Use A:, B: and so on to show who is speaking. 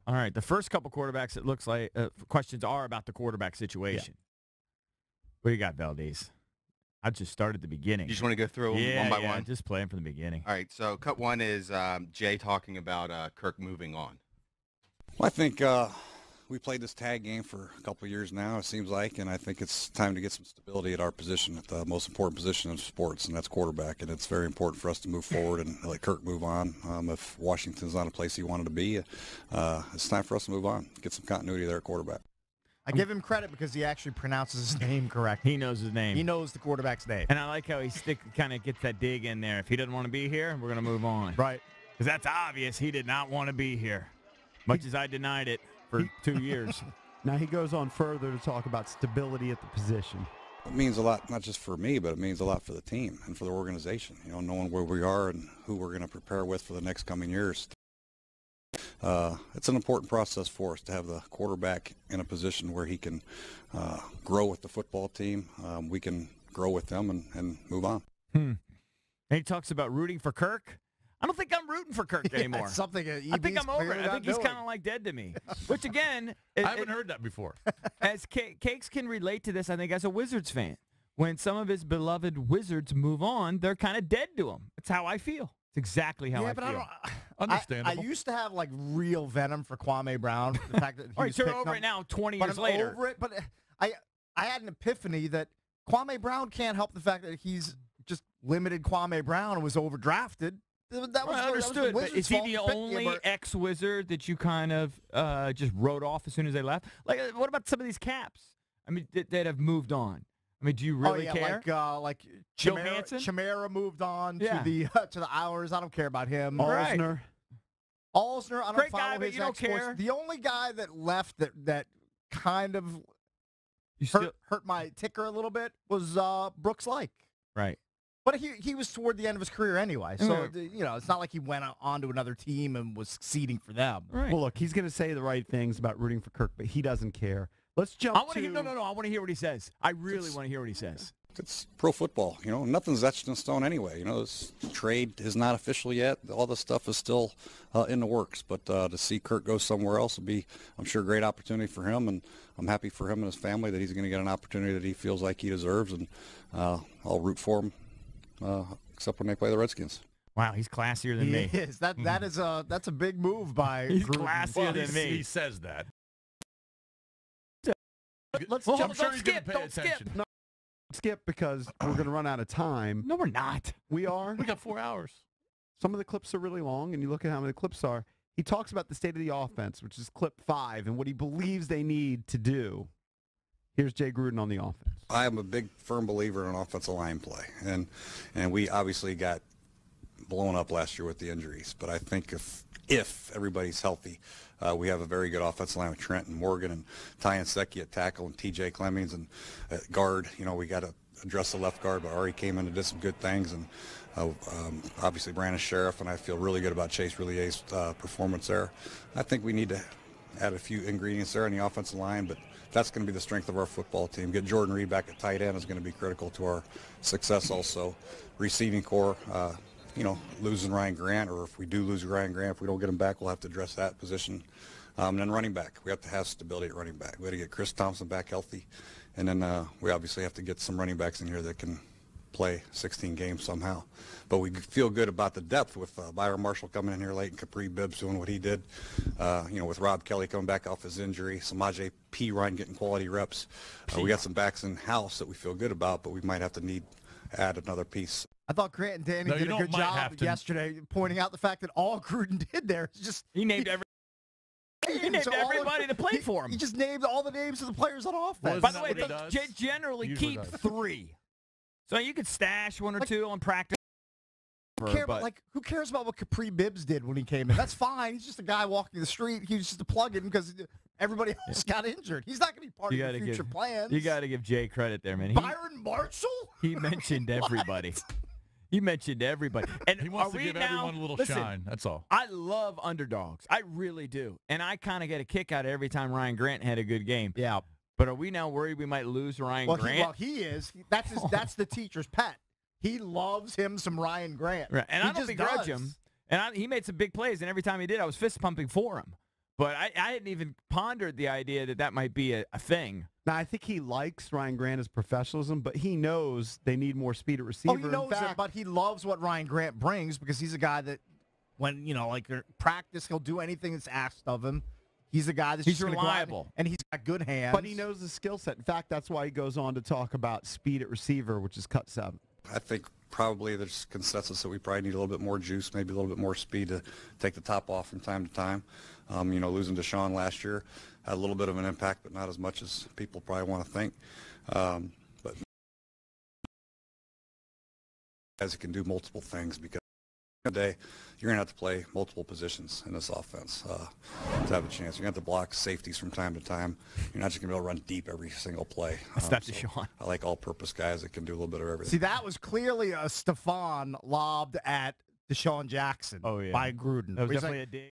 A: All right, the first couple quarterbacks, it looks like questions are about the quarterback situation. Yeah. What do you got, Valdez? I just started at the beginning.
B: You just want to go through them one by one?
A: Yeah, just play them from the beginning.
B: All right, so cut one is Jay talking about Kirk moving on.
C: Well, I think we played this tag game for a couple of years now, it seems like, and I think it's time to get some stability at our position, at the most important position in sports, and that's quarterback. And it's very important for us to move forward and let Kirk move on. If Washington's not a place he wanted to be, it's time for us to move on, get some continuity there at quarterback.
D: I give him credit because he actually pronounces his name correct.
A: He knows his name.
D: He knows the quarterback's name.
A: And I like how he kind of gets that dig in there. If he doesn't want to be here, we're going to move on.
D: Right.
A: Because that's obvious. He did not want to be here, much as I denied it for 2 years.
E: Now he goes on further to talk about stability at the position.
C: It means a lot, not just for me, but it means a lot for the team and for the organization. You know, knowing where we are and who we're going to prepare with for the next coming years. It's an important process for us to have the quarterback in a position where he can grow with the football team. We can grow with them and move on.
A: And he talks about rooting for Kirk. I don't think I'm rooting for Kirk anymore.
D: It's something
A: I think I'm over it. I think he's kind of like dead to me. Which, again,
F: I haven't heard that before.
A: As Cakes can relate to this, I think, as a Wizards fan. When some of his beloved Wizards move on, they're kind of dead to him. That's how I feel. It's exactly how I feel.
D: I don't.
F: Understandable.
D: I used to have like real venom for Kwame Brown. The fact that he
A: All right,
D: was
A: so you're
D: picked
A: over
D: up,
A: it now 20
D: but
A: years
D: I'm
A: later.
D: over it, but I had an epiphany that Kwame Brown can't help the fact that he's just limited Kwame Brown and was overdrafted. That was
A: understood. But is he the only ex-Wizard that you kind of just wrote off as soon as they left? Like, what about some of these Caps? I mean, that have moved on. I mean, do you really care?
D: Like
A: Joe Hansen?
D: Chamara moved on to the Islanders. I don't care about him.
E: Alsner.
D: Alsner, I don't
A: Great
D: follow
A: guy, but
D: his
A: you don't
D: exploits.
A: care.
D: The only guy that left that kind of hurt my ticker a little bit was Brooks Lake.
A: Right.
D: But he was toward the end of his career anyway, so it's not like he went on to another team and was succeeding for them.
A: Right.
E: Well, look, he's going to say the right things about rooting for Kirk, but he doesn't care. Let's jump
A: I want to hear. No. I want to hear what he says. I really want to hear what he says.
C: It's pro football. You know, nothing's etched in stone anyway. You know, this trade is not official yet. All this stuff is still in the works. But to see Kirk go somewhere else would be, I'm sure, a great opportunity for him. And I'm happy for him and his family that he's going to get an opportunity that he feels like he deserves. And I'll root for him, except when they play the Redskins.
A: Wow, he's classier than me.
D: He is. That's a big move by
A: He's
D: Gruden.
A: classier than me.
F: He says that.
D: Let's
F: I'm
D: jump.
F: sure he's going to pay attention.
E: No, skip because we're going to run out of time.
A: No, we're not.
E: We are.
F: We got 4 hours.
E: Some of the clips are really long, and you look at how many clips are. He talks about the state of the offense, which is clip 5, and what he believes they need to do. Here's Jay Gruden on the offense.
C: I am a big, firm believer in offensive line play, and we obviously got blown up last year with the injuries. But I think if everybody's healthy, we have a very good offensive line with Trent and Morgan and Ty and Secchi at tackle and T.J. Clemmings and at guard. You know, we got to address the left guard, but Ari came in and did some good things. And obviously Brandon Sheriff, and I feel really good about Chase Roullier's performance there. I think we need to add a few ingredients there on the offensive line, but that's going to be the strength of our football team. Get Jordan Reed back at tight end is going to be critical to our success also. Receiving core, losing Ryan Grant, or if we do lose Ryan Grant, if we don't get him back, we'll have to address that position. And then running back, we have to have stability at running back. We got to get Chris Thompson back healthy. And then we obviously have to get some running backs in here that can play 16 games somehow. But we feel good about the depth with Byron Marshall coming in here late and Capri Bibbs doing what he did. With Rob Kelly coming back off his injury, Samaje Perine getting quality reps. We got some backs in house that we feel good about, but we might have to add another piece.
D: I thought Grant and Danny did a good job yesterday pointing out the fact that all Gruden did there is just
A: he named everybody that played for him.
D: He just named all the names of the players on offense.
A: By the way, they generally keep 3. So you could stash 1 or 2 on practice.
D: Who cares about what Capri Bibbs did when he came in? That's fine. He's just a guy walking the street. He was just a plug-in because everybody else got injured. He's not going to be part of the future plans.
A: You got to give Jay credit there, man.
D: Byron Marshall?
A: He mentioned everybody. He mentioned everybody. And
F: he wants to give everyone a little shine. That's all.
A: I love underdogs. I really do. And I kind of get a kick out of every time Ryan Grant had a good game.
D: Yeah.
A: But are we now worried we might lose Ryan Grant?
D: He is. That's the teacher's pet. He loves him some Ryan Grant.
A: Right. And I don't begrudge him. And he made some big plays, and every time he did, I was fist pumping for him. But I hadn't even pondered the idea that might be a thing.
E: Now, I think he likes Ryan Grant as professionalism, but he knows they need more speed at receiver.
D: Oh, he knows it, but he loves what Ryan Grant brings because he's a guy that, when, like practice, he'll do anything that's asked of him. He's a guy that's
A: he's reliable,
D: and he's got good hands.
E: But he knows the skill set. In fact, that's why he goes on to talk about speed at receiver, which is cut 7.
C: I think probably there's consensus that we probably need a little bit more juice, maybe a little bit more speed to take the top off from time to time. Losing Deshaun last year had a little bit of an impact, but not as much as people probably want to think. But guys that can do multiple things, because at the end of the day, you're going to have to play multiple positions in this offense to have a chance. You're going to have to block safeties from time to time. You're not just going to be able to run deep every single play.
A: That's Deshaun.
C: I like all-purpose guys that can do a little bit of everything.
D: See, that was clearly a Stephon lobbed at Deshaun Jackson by Gruden.
A: That was definitely a dig.